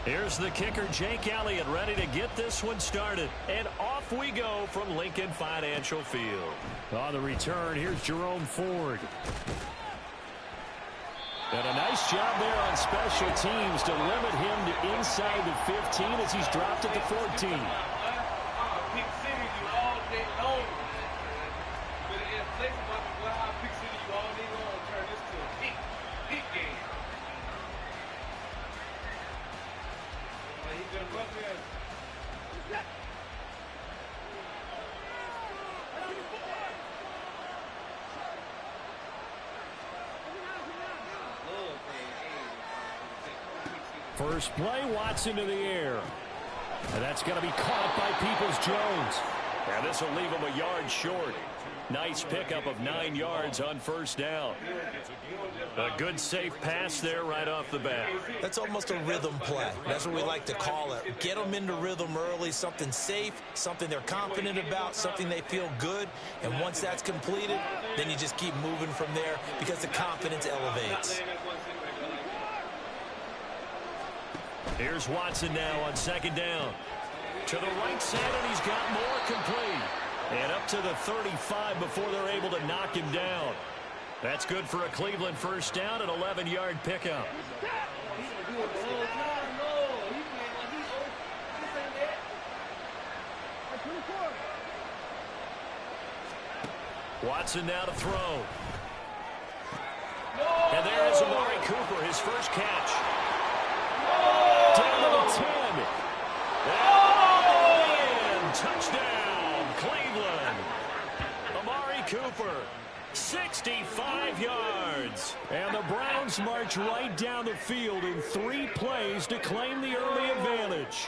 Here's the kicker, Jake Elliott, ready to get this one started. And off we go from Lincoln Financial Field. On the return, here's Jerome Ford. And a nice job there on special teams to limit him to inside the 15 as he's dropped it to 14. First play, Watson to the air. And that's going to be caught by Peoples-Jones. And this will leave him a yard short. Nice pickup of 9 yards on first down. A good safe pass there right off the bat. That's almost a rhythm play. That's what we like to call it. Get them into rhythm early, something safe, something they're confident about, something they feel good. And once that's completed, then you just keep moving from there because the confidence elevates. Here's Watson now on second down. To the right side, and he's got more complete. And up to the 35 before they're able to knock him down. That's good for a Cleveland first down, an 11-yard pickup. Watson now to throw. And there is Amari Cooper, his first catch. Down to the 10. And touchdown, Cleveland. Amari Cooper, 65 yards. And the Browns march right down the field in 3 plays to claim the early advantage.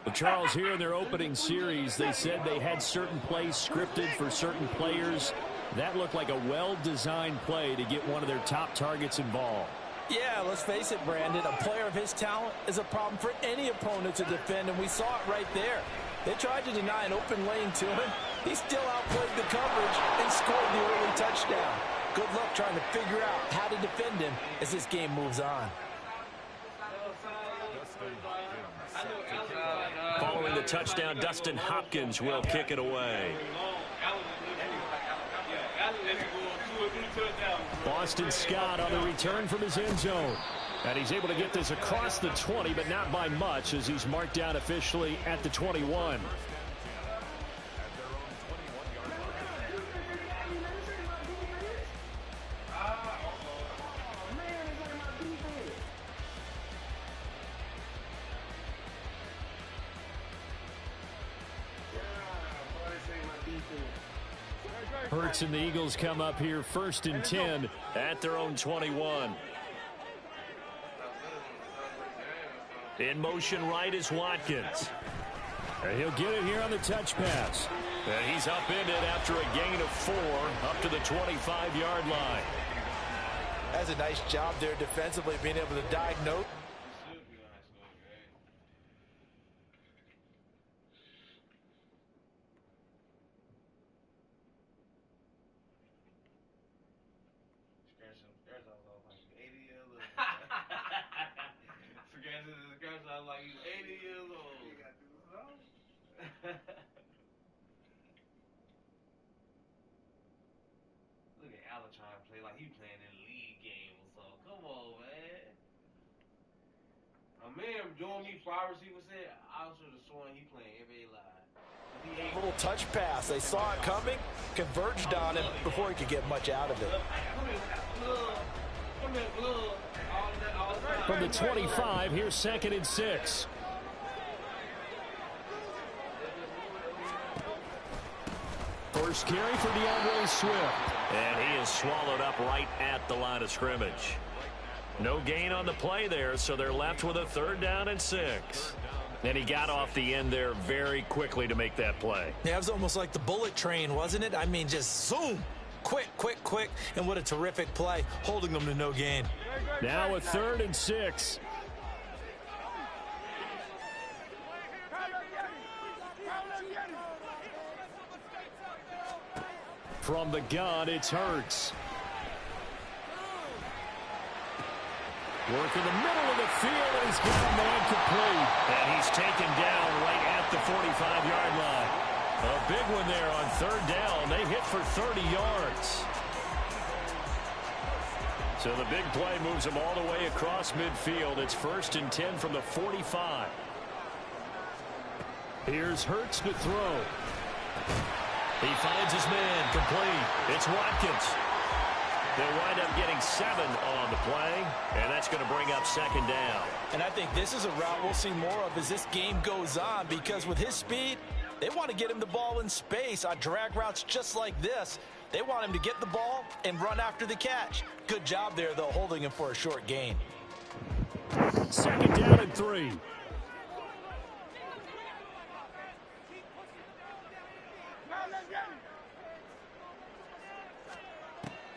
Well, Charles, here in their opening series, they said they had certain plays scripted for certain players. That looked like a well-designed play to get one of their top targets involved. Yeah, let's face it, Brandon. A player of his talent is a problem for any opponent to defend, and we saw it right there. They tried to deny an open lane to him. He still outplayed the coverage and scored the early touchdown. Good luck trying to figure out how to defend him as this game moves on. Following the touchdown, Dustin Hopkins will kick it away. Boston Scott on the return from his end zone. And he's able to get this across the 20, but not by much, as he's marked down officially at the 21. Hurts and the Eagles come up here 1st and 10 at their own 21. In motion right is Watkins. And he'll get it here on the touch pass. And he's upended after a gain of 4 up to the 25-yard line. That's a nice job there defensively, being able to diagnose. Like he's 80 years old. Look at Allen trying to play like he playing in a league game or something. Come on, man. A man doing me 5 receivers said I should have sworn he playing NBA Live. Little touch pass. They saw it coming, converged on it before he could get much out of it. From the 25, here's 2nd and 6. First carry for DeAndre Swift. And he is swallowed up right at the line of scrimmage. No gain on the play there, so they're left with a 3rd down and 6. And he got off the end there very quickly to make that play. Yeah, it was almost like the bullet train, wasn't it? I mean, just zoom. Quick, quick, quick. And what a terrific play, holding them to no gain. Now a 3rd and 6. From the gun, it's Hurts. Work in the middle of the field, and he's got a man complete. And he's taken down right at the 45-yard line. A big one there on third down. They hit for 30 yards. So the big play moves them all the way across midfield. It's 1st and 10 from the 45. Here's Hurts to throw. He finds his man complete. It's Watkins. They'll wind up getting 7 on the play, and that's going to bring up 2nd down. And I think this is a route we'll see more of as this game goes on, because with his speed, they want to get him the ball in space on drag routes just like this. They want him to get the ball and run after the catch. Good job there, though, holding him for a short gain. 2nd down and 3.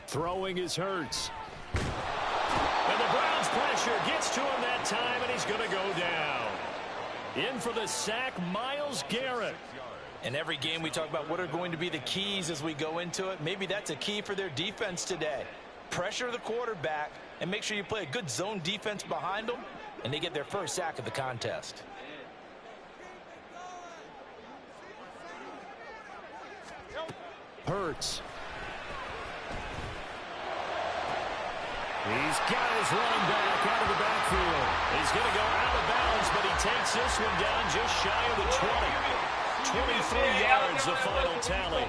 Throwing is Hurts. And the Browns' pressure gets to him that time, and he's going to go down. In for the sack, Myles Garrett. In every game we talk about what are going to be the keys as we go into it. Maybe that's a key for their defense today. Pressure the quarterback and make sure you play a good zone defense behind them, and they get their first sack of the contest. Hurts. He's got his running back out of the backfield. He's going to go out of bounds, but he takes this one down just shy of the 20. 23 yards, the final tally.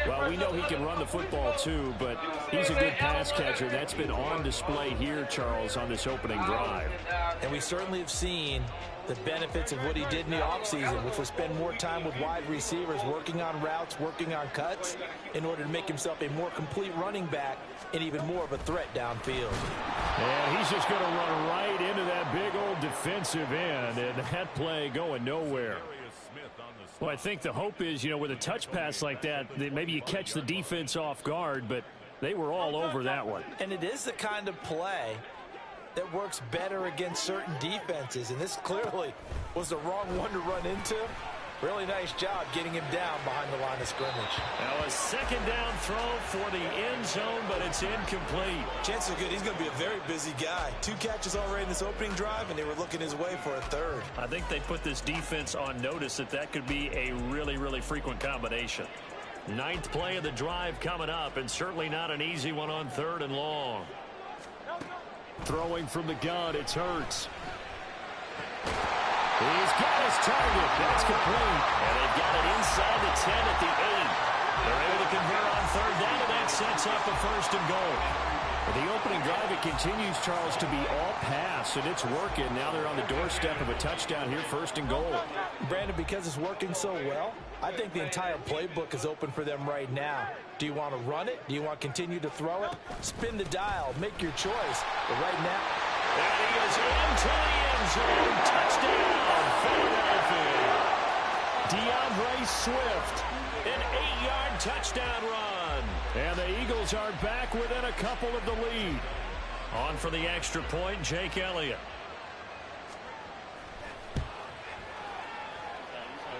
Well, we know he can run the football too, but he's a good pass catcher. That's been on display here, Charles, on this opening drive. And we certainly have seen the benefits of what he did in the offseason, which was spend more time with wide receivers, working on routes, working on cuts, in order to make himself a more complete running back and even more of a threat downfield. And he's just going to run right into that big old defensive end, and that play going nowhere. Well, I think the hope is, you know, with a touch pass like that maybe you catch the defense off guard, but they were all over that one. And it is the kind of play that works better against certain defenses, and this clearly was the wrong one to run into. Really nice job getting him down behind the line of scrimmage. Now a 2nd down throw for the end zone, but it's incomplete. Chances are good he's going to be a very busy guy. 2 catches already in this opening drive, and they were looking his way for a 3rd. I think they put this defense on notice that could be a really, really frequent combination. 9th play of the drive coming up, and certainly not an easy one on 3rd and long. Throwing from the gun, it's Hurts. He's got his target. That's complete. And they've got it inside the 10 at the 8. They're able to convert on 3rd down, and that sets up a 1st and goal. For the opening drive, it continues, Charles, to be all pass, and it's working. Now they're on the doorstep of a touchdown here, 1st and goal. Brandon, because it's working so well, I think the entire playbook is open for them right now. Do you want to run it? Do you want to continue to throw it? Spin the dial. Make your choice. But right now, and he is into the end zone. Touchdown, Philadelphia. DeAndre Swift, an 8-yard touchdown run. And the Eagles are back within a couple of the lead. On for the extra point, Jake Elliott.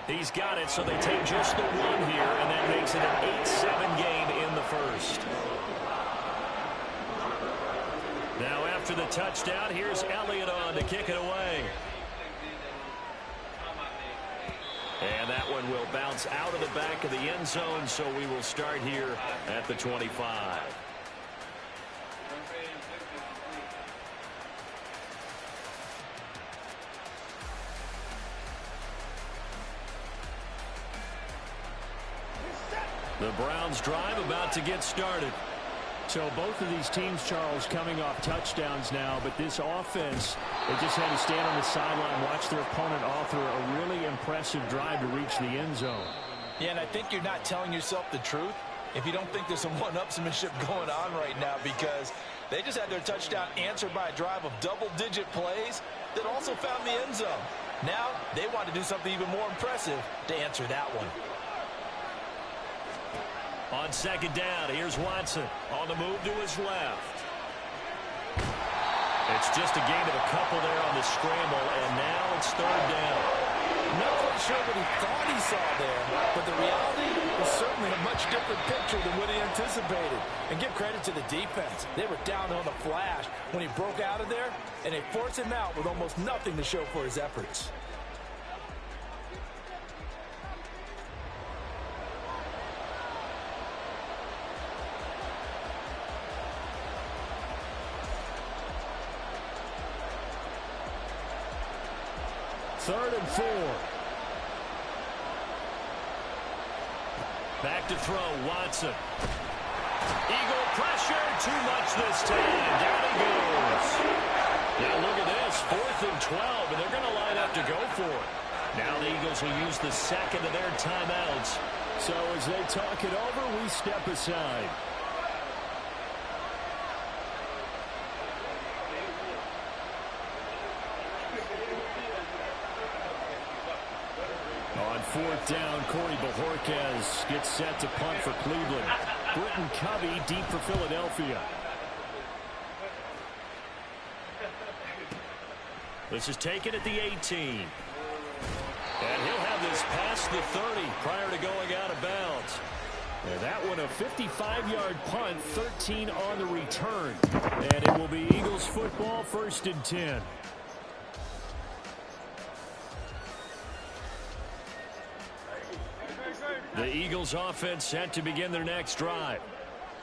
He's got it, so they take just the 1 here, and that makes it an 8-7 game in the 1st. Now after the touchdown, here's Elliott on to kick it away. And that one will bounce out of the back of the end zone, so we will start here at the 25. The Browns drive about to get started. So both of these teams, Charles, coming off touchdowns now, but this offense, they just had to stand on the sideline, watch their opponent author a really impressive drive to reach the end zone. Yeah, and I think you're not telling yourself the truth if you don't think there's some one-upsmanship going on right now, because they just had their touchdown answered by a drive of double-digit plays that also found the end zone. Now they want to do something even more impressive to answer that one. On 2nd down, here's Watson on the move to his left. It's just a gain of a couple there on the scramble, and now it's 3rd down. Not quite sure what he thought he saw there, but the reality was certainly a much different picture than what he anticipated. And give credit to the defense. They were down on the flash when he broke out of there, and they forced him out with almost nothing to show for his efforts. Third and 4. Back to throw, Watson. Eagle pressure, too much this time. Down he goes. Now look at this, 4th and 12, and they're going to line up to go for it. Now the Eagles will use the second of their timeouts. So as they talk it over, we step aside. On 4th down, Corey Bojorquez gets set to punt for Cleveland. Britton Covey deep for Philadelphia. This is taken at the 18. And he'll have this past the 30 prior to going out of bounds. And that one a 55-yard punt, 13 on the return. And it will be Eagles football, 1st and 10. The Eagles offense set to begin their next drive.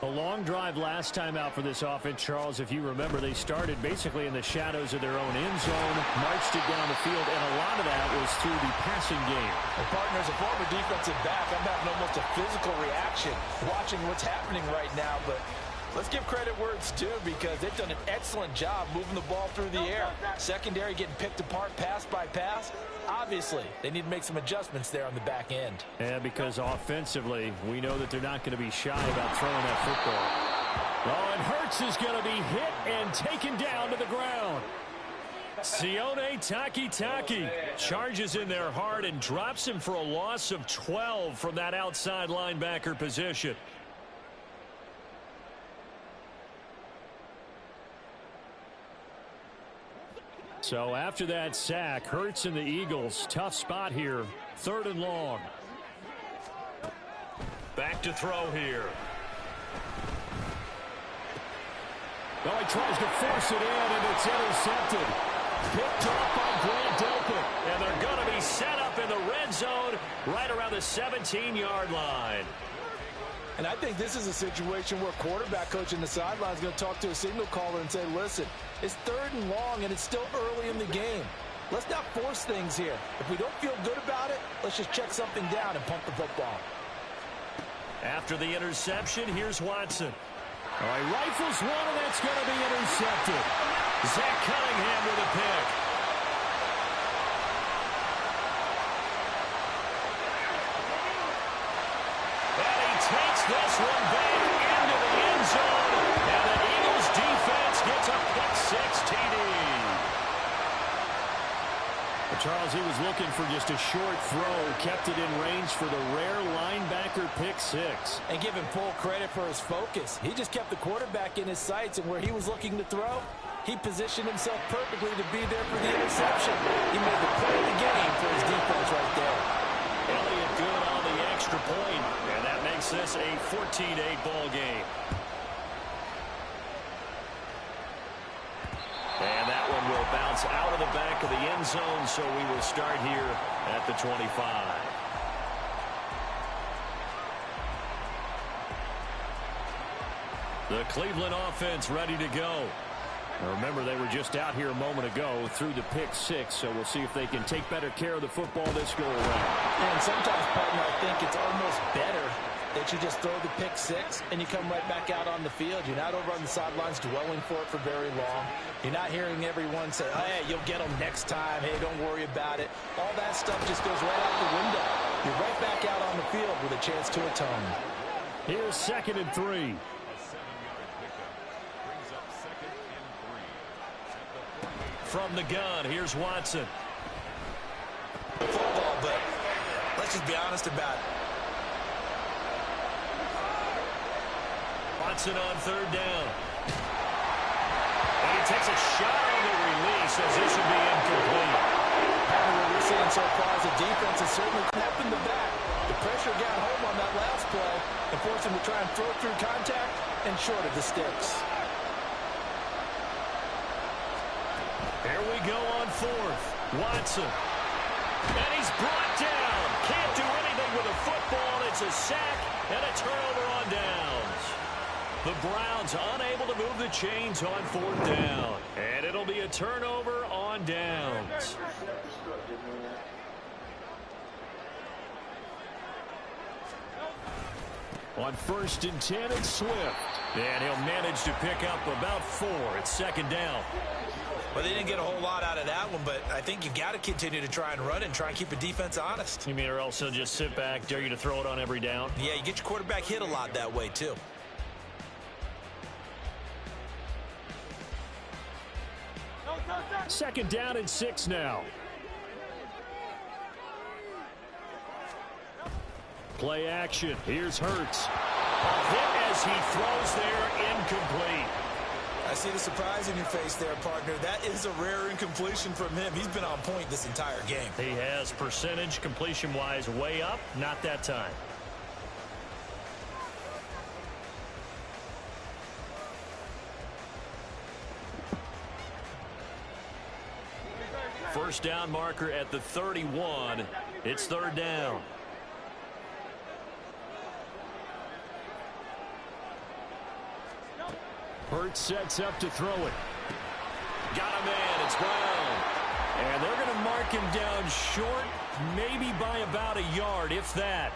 A long drive last time out for this offense, Charles. If you remember, they started basically in the shadows of their own end zone, marched it down the field, and a lot of that was through the passing game. Well, partner, as a former defensive back, I'm having almost a physical reaction watching what's happening right now, but let's give credit where it's due because they've done an excellent job moving the ball through the air. Secondary getting picked apart pass by pass. Obviously, they need to make some adjustments there on the back end. And because offensively, we know that they're not going to be shy about throwing that football. Oh, and Hurts is going to be hit and taken down to the ground. Sione Takitaki charges in there hard and drops him for a loss of 12 from that outside linebacker position. So after that sack, Hurts and the Eagles, tough spot here, 3rd and long. Back to throw here. Well, he tries to force it in, and it's intercepted. Picked off by Grant Delpit, and they're going to be set up in the red zone right around the 17-yard line. And I think this is a situation where quarterback coach in the sideline is going to talk to a signal caller and say, listen, it's 3rd and long, and it's still early in the game. Let's not force things here. If we don't feel good about it, let's just check something down and pump the football. After the interception, here's Watson. All right, rifles one, and that's going to be intercepted. Zach Cunningham with a pick. And he takes this one back into the end zone. And the Eagles defense gets a pick-6 TD. Charles, he was looking for just a short throw, kept it in range for the rare linebacker pick-6. And give him full credit for his focus. He just kept the quarterback in his sights, and where he was looking to throw, he positioned himself perfectly to be there for the interception. He made the play of the game for his defense right there. Elliott good on the extra point, and that makes this a 14-8 ball game. And that one will bounce out of the back of the end zone, so we will start here at the 25. The Cleveland offense ready to go. Now remember, they were just out here a moment ago through the pick-6, so we'll see if they can take better care of the football this go around. And sometimes, partner, I think it's almost better that you just throw the pick-6 and you come right back out on the field. You're not over on the sidelines dwelling for it for very long. You're not hearing everyone say, oh, hey, you'll get them next time. Hey, don't worry about it. All that stuff just goes right out the window. You're right back out on the field with a chance to atone. Here's 2nd and 3. From the gun, here's Watson. Football, but let's just be honest about it. Watson on 3rd down. And he takes a shot on the release as this will be incomplete. What we're seeing so far is a the defense is certainly up in the back. The pressure got home on that last play and forced him to try and throw through contact and short of the sticks. Here we go on fourth. Watson. And he's brought down. Can't do anything with a football. It's a sack and a turnover on downs. The Browns unable to move the chains on fourth down. And it'll be a turnover on downs. On 1st and 10, it's Swift. And he'll manage to pick up about 4. It's second down. Well, they didn't get a whole lot out of that one, but I think you got to continue to try and run and try and keep the defense honest. You mean or else he'll just sit back, dare you to throw it on every down? Yeah, you get your quarterback hit a lot that way, too. Second down and 6 now. Play action. Here's Hurts. A hit as he throws there, incomplete. I see the surprise in your face there, partner. That is a rare incompletion from him. He's been on point this entire game. He has percentage completion-wise way up, not that time. First down marker at the 31. It's third down. Hurts sets up to throw it. Got a man. It's Brown. And they're going to mark him down short, maybe by about a yard, if that.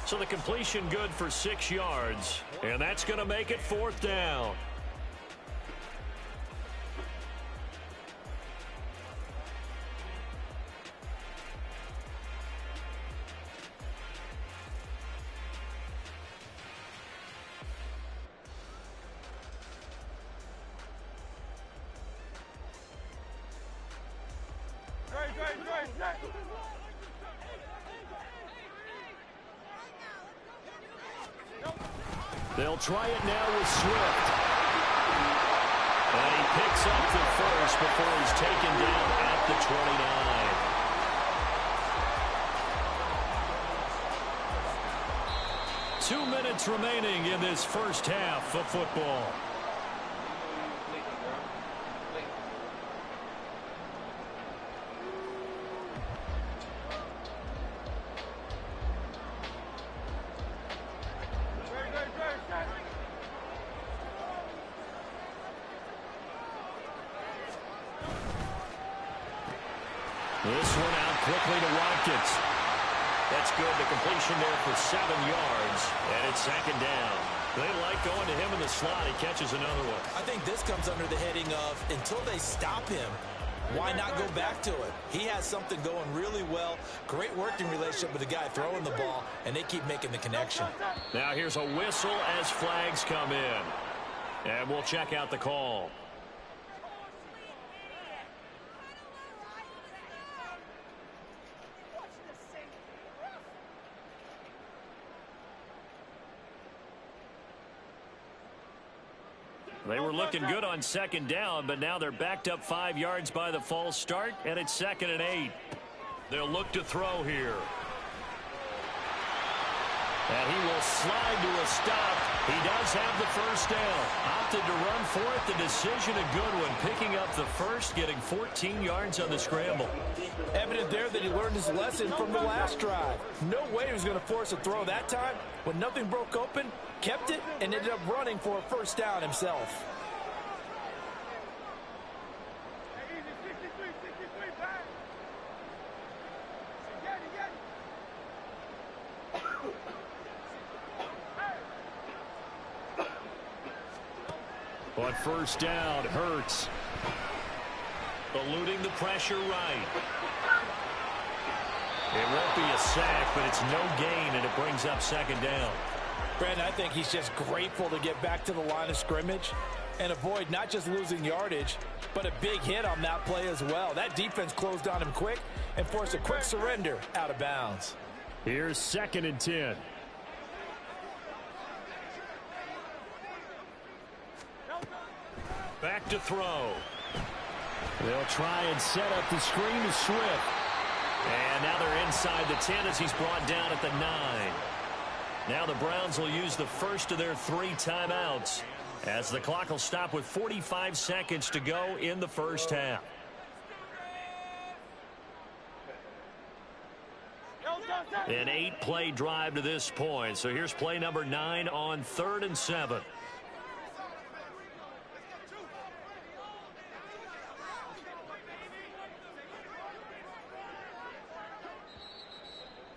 So the completion good for 6 yards. And that's going to make it fourth down. They'll try it now with Swift. And he picks up the first before he's taken down at the 29. 2 minutes remaining in this first half of football. This one out quickly to Watkins. That's good. The completion there for 7 yards. And it's second down. They like going to him in the slot. He catches another one. I think this comes under the heading of until they stop him, why not go back to it? He has something going really well. Great working relationship with the guy throwing the ball, and they keep making the connection. Now here's a whistle as flags come in. And we'll check out the call. They were looking good on second down, but now they're backed up 5 yards by the false start, and it's 2nd and 8. They'll look to throw here. And he will slide to a stop. He does have the first down. Opted to run for it. The decision a good one. Picking up the first, getting 14 yards on the scramble. Evident there that he learned his lesson from the last drive. No way he was going to force a throw that time. When nothing broke open, kept it, and ended up running for a first down himself. On first down, Hurts. Eluding the pressure right. It won't be a sack, but it's no gain, and it brings up second down. Brandon, I think he's just grateful to get back to the line of scrimmage and avoid not just losing yardage, but a big hit on that play as well. That defense closed on him quick and forced a quick surrender out of bounds. Here's 2nd and 10. Back to throw. They'll try and set up the screen to Swift. And now they're inside the 10 as he's brought down at the 9. Now the Browns will use the first of their 3 timeouts as the clock will stop with 45 seconds to go in the first half. An 8-play drive to this point. So here's play number 9 on 3rd and 7.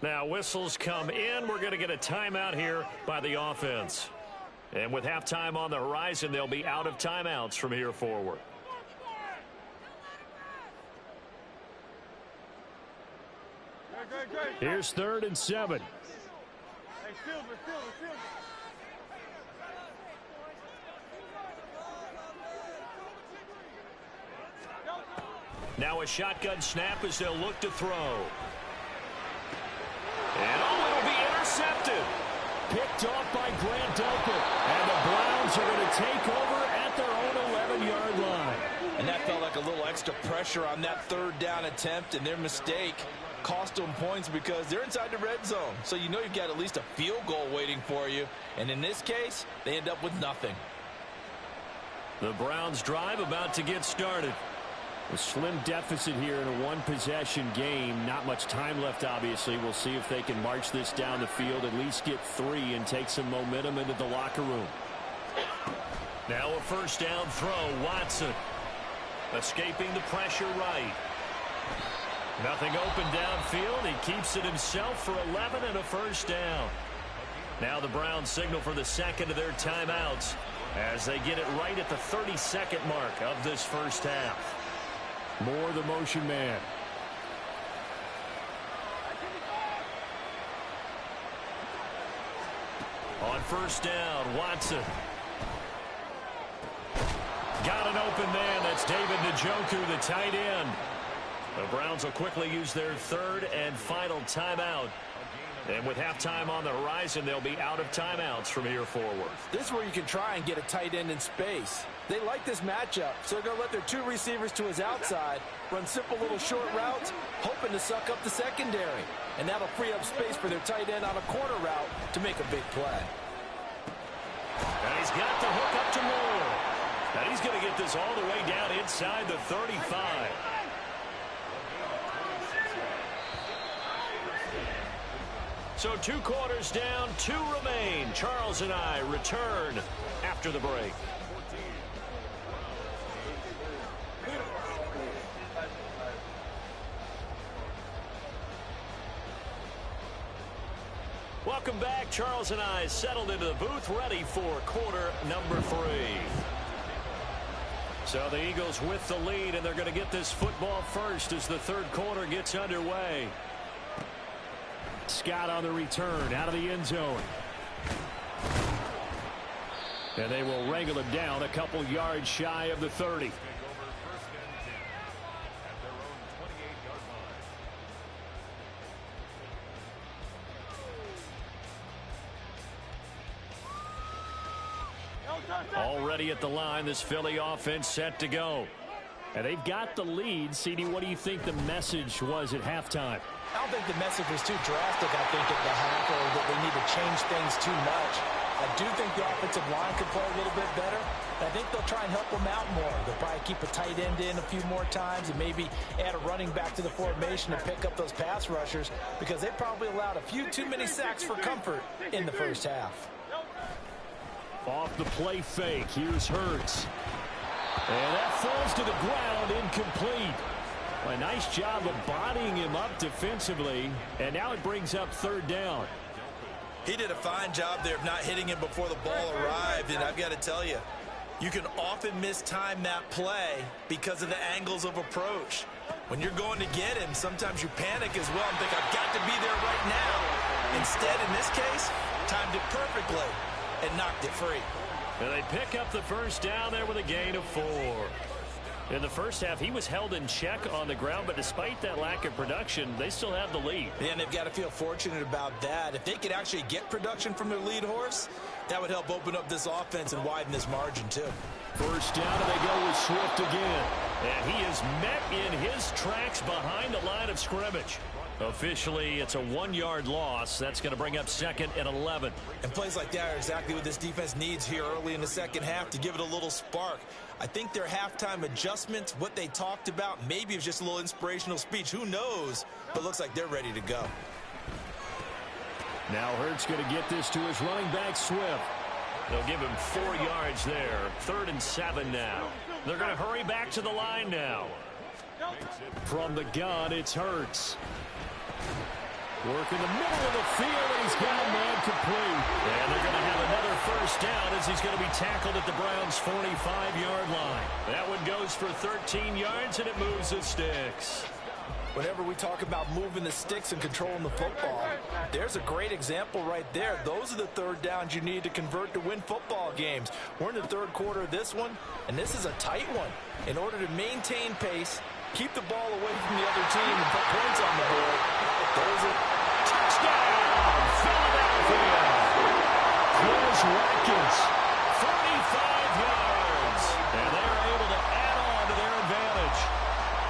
Now whistles come in. We're going to get a timeout here by the offense. And with halftime on the horizon, they'll be out of timeouts from here forward. Here's 3rd and 7. Now a shotgun snap as they'll look to throw. And it'll be intercepted. Picked off by Grant Delpit. And the Browns are going to take over at their own 11-yard line. And that felt like a little extra pressure on that 3rd down attempt, and their mistake cost them points because they're inside the red zone. So you know you've got at least a field goal waiting for you. And in this case, they end up with nothing. The Browns drive about to get started. A slim deficit here in a one-possession game. Not much time left, obviously. We'll see if they can march this down the field, at least get 3 and take some momentum into the locker room. Now a first down throw. Watson escaping the pressure right. Nothing open downfield. He keeps it himself for 11 and a first down. Now the Browns signal for the second of their timeouts as they get it right at the 32nd mark of this first half. More the motion man. On first down, Watson. Got an open man. That's David Njoku, the tight end. The Browns will quickly use their 3rd and final timeout. And with halftime on the horizon, they'll be out of timeouts from here forward. This is where you can try and get a tight end in space. They like this matchup, so they're going to let their 2 receivers to his outside run simple little short routes, hoping to suck up the secondary. And that'll free up space for their tight end on a corner route to make a big play. And he's got the hook up to Moore. And he's going to get this all the way down inside the 35. So 2 quarters down, 2 remain. Charles and I return after the break. Welcome back. Charles and I settled into the booth, ready for quarter number 3. So the Eagles with the lead, and they're going to get this football first as the 3rd quarter gets underway. Scott on the return out of the end zone. And they will wrangle him down a couple yards shy of the 30. Already at the line, this Philly offense set to go. And they've got the lead. CD, what do you think the message was at halftime? I don't think the message was too drastic, I think, at the half, or that they need to change things too much. I do think the offensive line could play a little bit better. I think they'll try and help them out more. They'll probably keep a tight end in a few more times and maybe add a running back to the formation to pick up those pass rushers, because they probably allowed a few too many sacks for comfort in the first half. Off the play fake, here's Hurts. And that falls to the ground, incomplete. A nice job of bodying him up defensively, and now it brings up 3rd down. He did a fine job there of not hitting him before the ball arrived, and I've got to tell you, you can often mistime that play because of the angles of approach. When you're going to get him, sometimes you panic as well and think, I've got to be there right now. Instead, in this case, timed it perfectly and knocked it free. And they pick up the first down there with a gain of 4. In the first half, he was held in check on the ground, but despite that lack of production, they still have the lead. And they've got to feel fortunate about that. If they could actually get production from their lead horse, that would help open up this offense and widen this margin, too. First down, and they go with Swift again. And he is met in his tracks behind the line of scrimmage. Officially, it's a 1-yard loss. That's going to bring up 2nd and 11. And plays like that are exactly what this defense needs here early in the second half to give it a little spark. I think their halftime adjustments, what they talked about, maybe it was just a little inspirational speech. Who knows? But looks like they're ready to go. Now Hurts going to get this to his running back, Swift. They'll give him 4 yards there. 3rd and 7 now. They're going to hurry back to the line now. From the gun, it's Hurts. Work in the middle of the field, and he's got a man complete. And they're going to have another first down as he's going to be tackled at the Browns' 45-yard line. That one goes for 13 yards, and it moves the sticks. Whenever we talk about moving the sticks and controlling the football, there's a great example right there. Those are the third downs you need to convert to win football games. We're in the third quarter of this one, and this is a tight one. In order to maintain pace, keep the ball away from the other team, and put points on the board, there's a touchdown, Philadelphia. Chris Watkins, 45 yards, and they're able to add on to their advantage.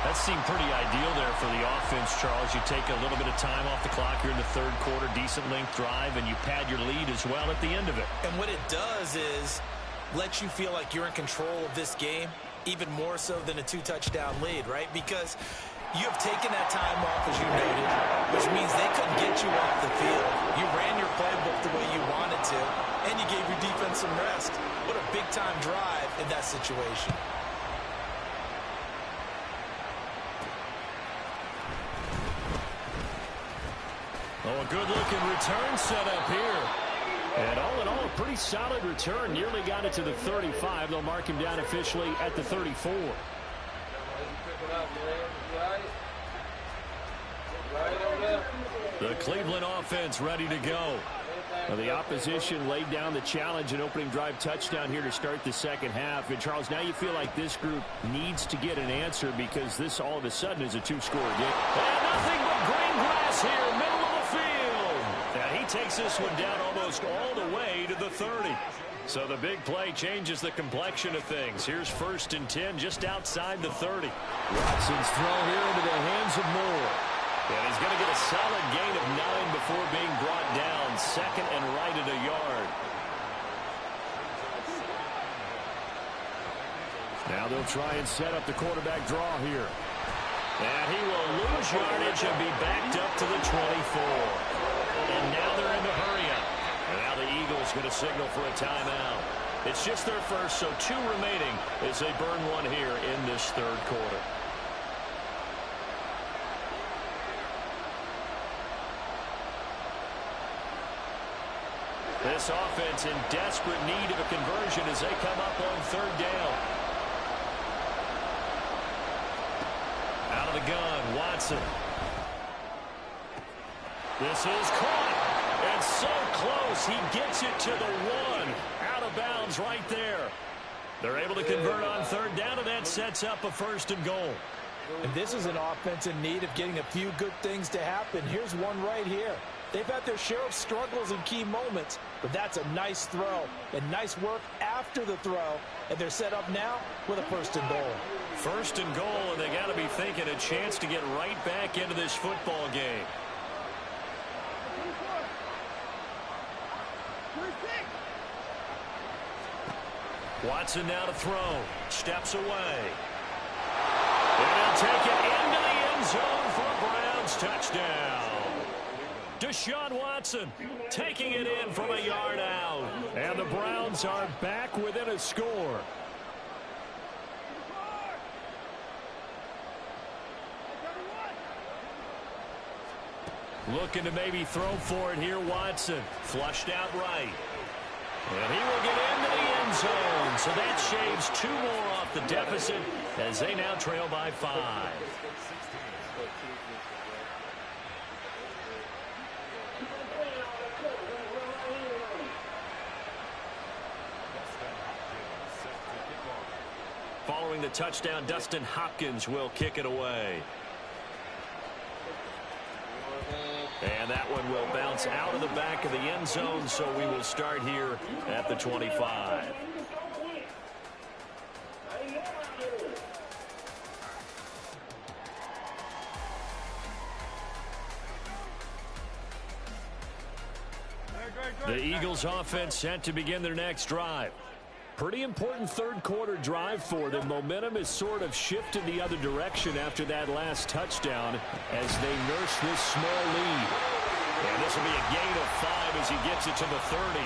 That seemed pretty ideal there for the offense, Charles. You take a little bit of time off the clock here in the third quarter, decent length drive, and you pad your lead as well at the end of it. And what it does is let you feel like you're in control of this game, even more so than a 2-touchdown lead, right? Because you have taken that time off, as you noted, which means they couldn't get you off the field. You ran your playbook the way you wanted to, and you gave your defense some rest. What a big-time drive in that situation. Oh, a good-looking return set up here. And all in all, a pretty solid return. Nearly got it to the 35. They'll mark him down officially at the 34. The Cleveland offense ready to go. Well, the opposition laid down the challenge and opening drive touchdown here to start the second half. And, Charles, now you feel like this group needs to get an answer because this all of a sudden is a 2-score game. And nothing but green grass here, middle of the field. And he takes this one down almost all the way to the 30. So the big play changes the complexion of things. Here's 1st and 10 just outside the 30. Watson's throw here into the hands of Moore. And he's going to get a solid gain of 9 before being brought down. 2nd and right at a yard. Now they'll try and set up the quarterback draw here. And he will lose yardage and be backed up to the 24. And now they're in the hurry-up. And now the Eagles going to signal for a timeout. It's just their first, so 2 remaining as they burn one here in this third quarter. This offense in desperate need of a conversion as they come up on 3rd down. Out of the gun, Watson. This is caught. And so close, he gets it to the 1. Out of bounds right there. They're able to convert on 3rd down, and that sets up a 1st and goal. And this is an offense in need of getting a few good things to happen. Here's one right here. They've had their share of struggles in key moments, but that's a nice throw and nice work after the throw, and they're set up now with a 1st and goal. 1st and goal, and they got to be thinking a chance to get right back into this football game. Watson now to throw. Steps away. And he'll take it into the end zone for a Browns touchdown. Deshaun Watson taking it in from a yard out. And the Browns are back within a score. Looking to maybe throw for it here, Watson. Flushed out right. And he will get into the end zone. So that shaves 2 more off the deficit as they now trail by 5. Following the touchdown, Dustin Hopkins will kick it away. And that one will bounce out of the back of the end zone, so we will start here at the 25. The Eagles offense set to begin their next drive. Pretty important third quarter drive for them. Momentum has sort of shifted the other direction after that last touchdown as they nurse this small lead. And this will be a gain of 5 as he gets it to the 30.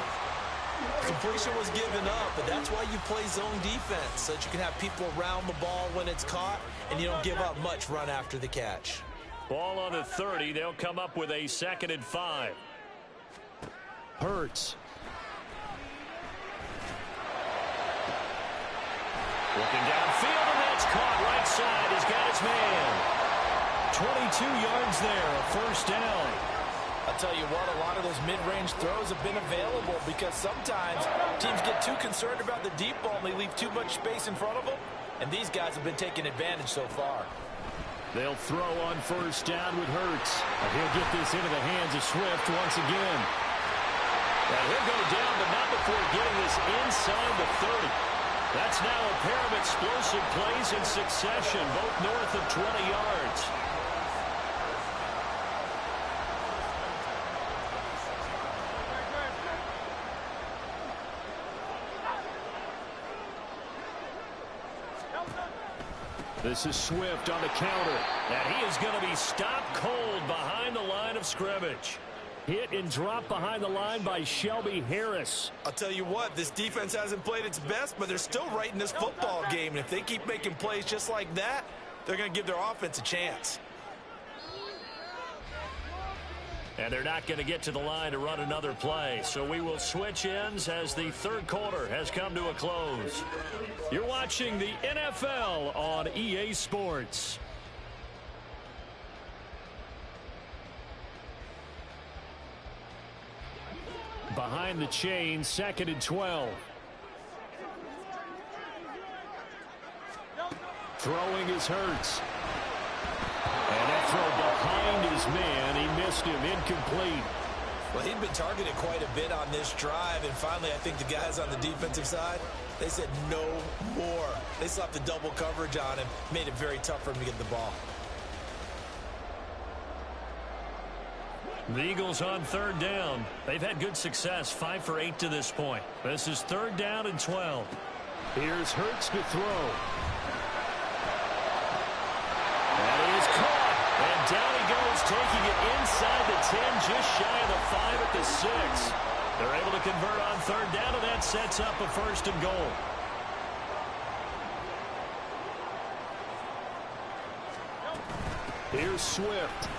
Completion was given up, but that's why you play zone defense, so that you can have people around the ball when it's caught, and you don't give up much run after the catch. Ball on the 30. They'll come up with a 2nd and 5. Hurts. Looking downfield, and that's caught right side. He's got his man. 22 yards there, a first down. I'll tell you what, a lot of those mid-range throws have been available because sometimes teams get too concerned about the deep ball and they leave too much space in front of them, and these guys have been taking advantage so far. They'll throw on first down with Hurts. And he'll get this into the hands of Swift once again. And he'll go down, but not before getting this inside the 30. That's now a pair of explosive plays in succession, both north of 20 yards. This is Swift on the counter, and he is going to be stopped cold behind the line of scrimmage. Hit and drop behind the line by Shelby Harris. I'll tell you what, this defense hasn't played its best, but they're still right in this football game. And if they keep making plays just like that, they're going to give their offense a chance. And they're not going to get to the line to run another play. So we will switch ends as the third quarter has come to a close. You're watching the NFL on EA Sports. Behind the chain, 2nd and 12. Throwing is Hurts. And that throw behind his man. He missed him. Incomplete. Well, he'd been targeted quite a bit on this drive, and finally I think the guys on the defensive side, they said no more. They slapped the double coverage on him, made it very tough for him to get the ball. The Eagles on third down. They've had good success, 5 for 8 to this point. This is 3rd down and 12. Here's Hurts to throw. And he is caught. And down he goes, taking it inside the 10, just shy of the 5 at the 6. They're able to convert on third down, and that sets up a 1st and goal. Here's Swift.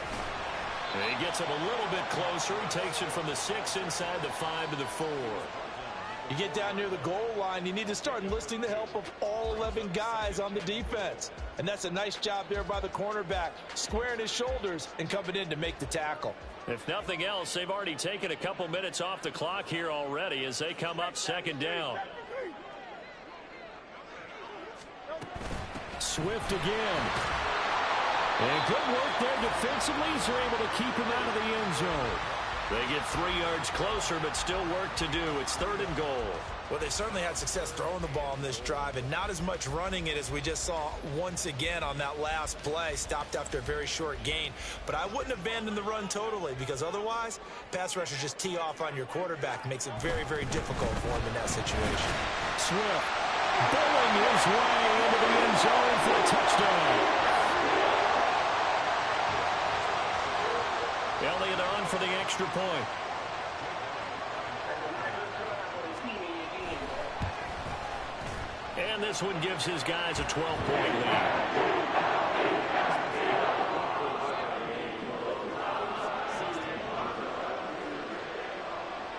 And he gets him a little bit closer. He takes it from the 6 inside the 5 to the 4. You get down near the goal line, you need to start enlisting the help of all 11 guys on the defense. And that's a nice job there by the cornerback, squaring his shoulders and coming in to make the tackle. If nothing else, they've already taken a couple minutes off the clock here already as they come up 2nd down. Swift again. And good work there defensively as they're able to keep him out of the end zone. They get 3 yards closer, but still work to do. It's 3rd and goal. Well, they certainly had success throwing the ball on this drive and not as much running it as we just saw once again on that last play. Stopped after a very short gain. But I wouldn't abandon the run totally because otherwise, pass rushers just tee off on your quarterback. Makes it very, very difficult for him in that situation. Swift bowling his way into the end zone for a touchdown. Elliott on for the extra point. And this one gives his guys a 12-point lead.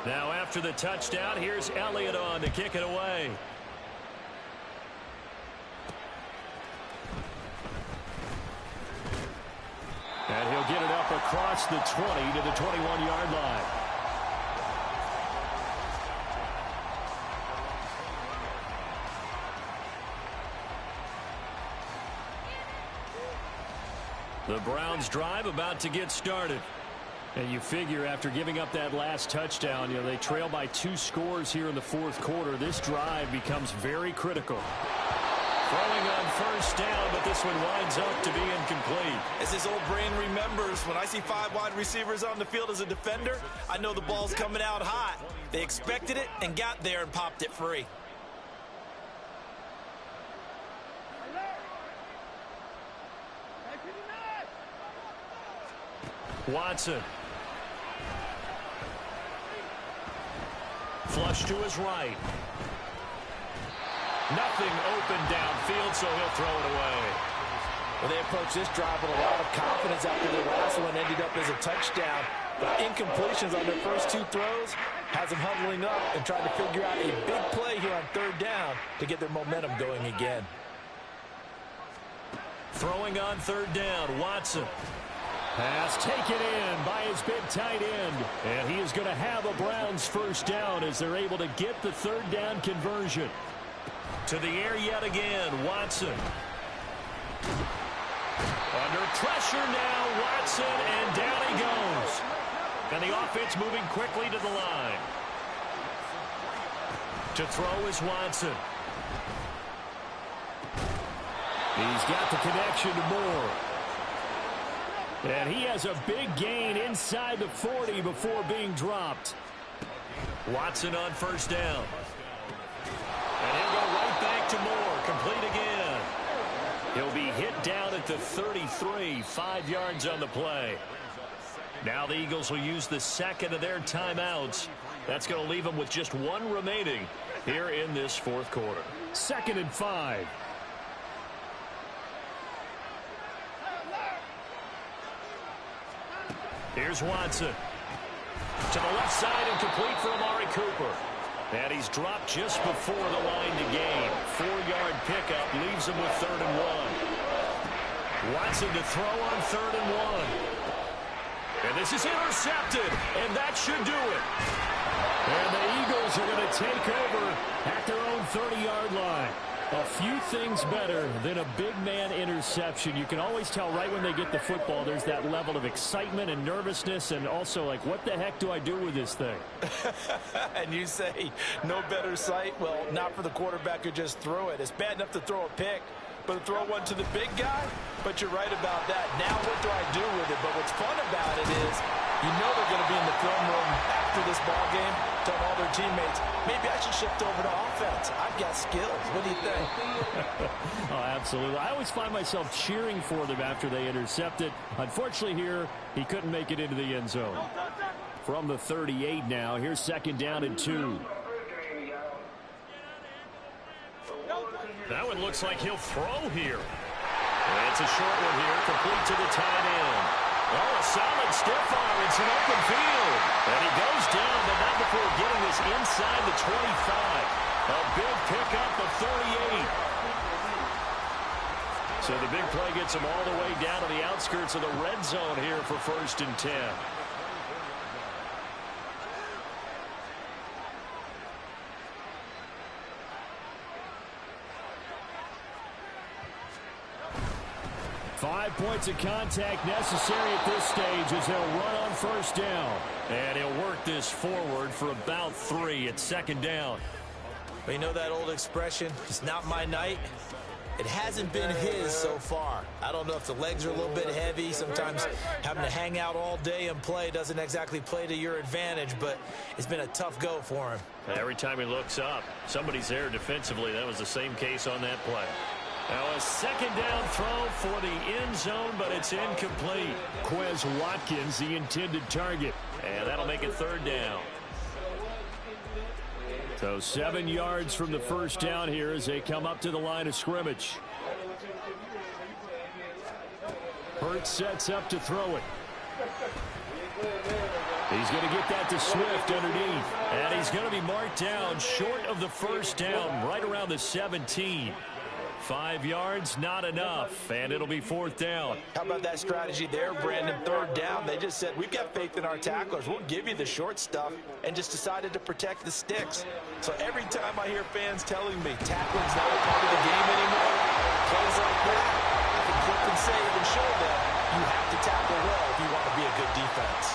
Now after the touchdown, here's Elliott on to kick it away. And he'll get it up across the 20 to the 21-yard line. The Browns drive about to get started. And you figure after giving up that last touchdown, they trail by 2 scores here in the 4th quarter. This drive becomes very critical. Throwing on first down, but this one winds up to be incomplete. As his old brain remembers, when I see 5 wide receivers on the field as a defender, I know the ball's coming out hot. They expected it and got there and popped it free. Watson. Flush to his right. Nothing open downfield, so he'll throw it away. Well, they approached this drive with a lot of confidence after the last one ended up as a touchdown. But incompletions on their first 2 throws has them huddling up and trying to figure out a big play here on 3rd down to get their momentum going again. Throwing on 3rd down, Watson. Pass taken in by his big tight end. And he is going to have a Browns first down as they're able to get the 3rd down conversion. To the air yet again, Watson. Under pressure now, Watson, and down he goes. And the offense moving quickly to the line. To throw is Watson. He's got the connection to Moore. And he has a big gain inside the 40 before being dropped. Watson on first down. And he'll go right back to Moore. Complete again. He'll be hit down at the 33, 5 yards on the play. Now the Eagles will use the second of their timeouts. That's going to leave them with just 1 remaining here in this 4th quarter. 2nd and 5. Here's Watson. To the left side and complete for Amari Cooper. And he's dropped just before the line to gain. 4-yard pickup leaves him with 3rd and 1. Watson to throw on 3rd and 1. And this is intercepted. And that should do it. And the Eagles are going to take over at their own 30-yard line. A few things better than a big man interception. You can always tell right when they get the football, there's that level of excitement and nervousness, and also like, what the heck do I do with this thing? And you say, no better sight? Well, not for the quarterback who just threw it. It's bad enough to throw a pick, but to throw one to the big guy? But you're right about that. Now what do I do with it? But what's fun about it is, you know they're going to be in the film room after this ball game, telling all their teammates, maybe I should shift over to offense. I've got skills. What do you think? Oh, absolutely. I always find myself cheering for them after they intercept it. Unfortunately here, he couldn't make it into the end zone. From the 38 now, here's 2nd down and 2. That one looks like he'll throw here. And it's a short one here, complete to the tight end. Oh, a solid stiff arm. It's an open field. And he goes down, but not before getting this inside the 25. A big pickup of 38. So the big play gets him all the way down to the outskirts of the red zone here for 1st and 10. Five points of contact necessary at this stage as they'll run on first down. And he'll work this forward for about 3 at 2nd down. But you know that old expression, it's not my night? It hasn't been his so far. I don't know if the legs are a little bit heavy. Sometimes having to hang out all day and play doesn't exactly play to your advantage, but it's been a tough go for him. Every time he looks up, somebody's there defensively. That was the same case on that play. Now a 2nd down throw for the end zone, but it's incomplete. Quez Watkins, the intended target. And that'll make it 3rd down. So 7 yards from the first down here as they come up to the line of scrimmage. Hurts sets up to throw it. He's going to get that to Swift underneath. And he's going to be marked down short of the first down, right around the 17. 5 yards, not enough, and it'll be 4th down. How about that strategy there, Brandon? 3rd down, they just said, we've got faith in our tacklers. We'll give you the short stuff, and just decided to protect the sticks. So every time I hear fans telling me tackling's not a part of the game anymore, plays like that, I can clip and save and show them you have to tackle well if you want to be a good defense.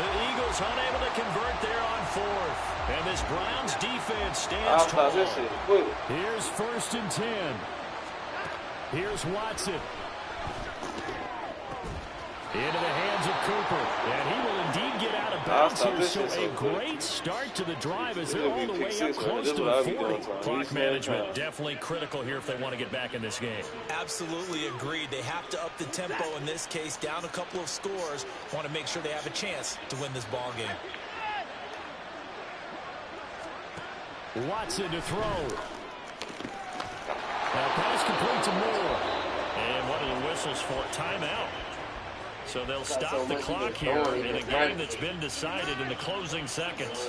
The Eagles unable to convert there on 4th. And this Browns defense stands tall. Here's 1st and 10. Here's Watson. Into the hands of Cooper. And he will indeed get out of bounds here. So a great start to the drive as they're all the way up close to the 40. Clock management definitely critical here if they want to get back in this game. Absolutely agreed. They have to up the tempo in this case. Down a couple of scores. Want to make sure they have a chance to win this ball game. Watson to throw. Now pass complete to Moore. And what are the whistles for? Timeout. So they'll stop the clock here in a game that's been decided in the closing seconds.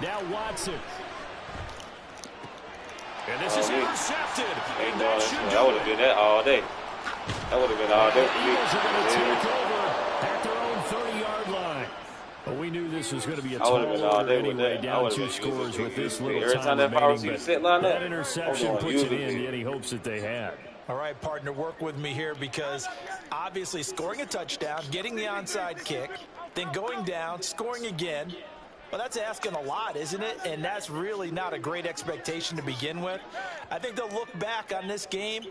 Now Watson. And this is intercepted. And that should do would have been that all day. That would have been all day for me. The Eagles are going to take over at their own 30-yard line. Well, we knew this was going to be a tall order anyway, down 2 scores with this little time remaining. But that interception puts it in any hopes that they had. All right, partner, work with me here because obviously scoring a touchdown, getting the onside kick, then going down, scoring again. Well, that's asking a lot, isn't it? And that's really not a great expectation to begin with. I think they'll look back on this game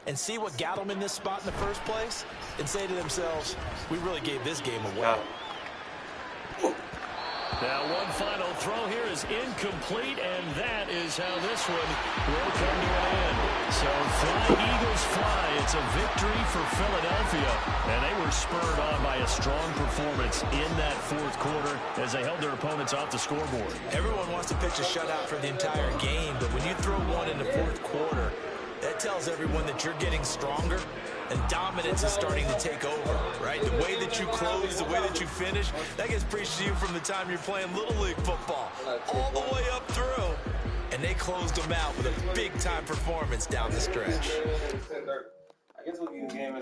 and see what got them in this spot in the first place and say to themselves, we really gave this game away. Now one final throw here is incomplete, and that is how this one will come to an end. So fly, Eagles fly. It's a victory for Philadelphia, and they were spurred on by a strong performance in that fourth quarter as they held their opponents off the scoreboard. Everyone wants to pitch a shutout for the entire game, but when you throw one in the fourth quarter, that tells everyone that you're getting stronger and dominance is starting to take over, right? The way that you close, the way that you finish, that gets preached to you from the time you're playing Little League football all the way up through. And they closed them out with a big-time performance down the stretch. I guess we'll give a game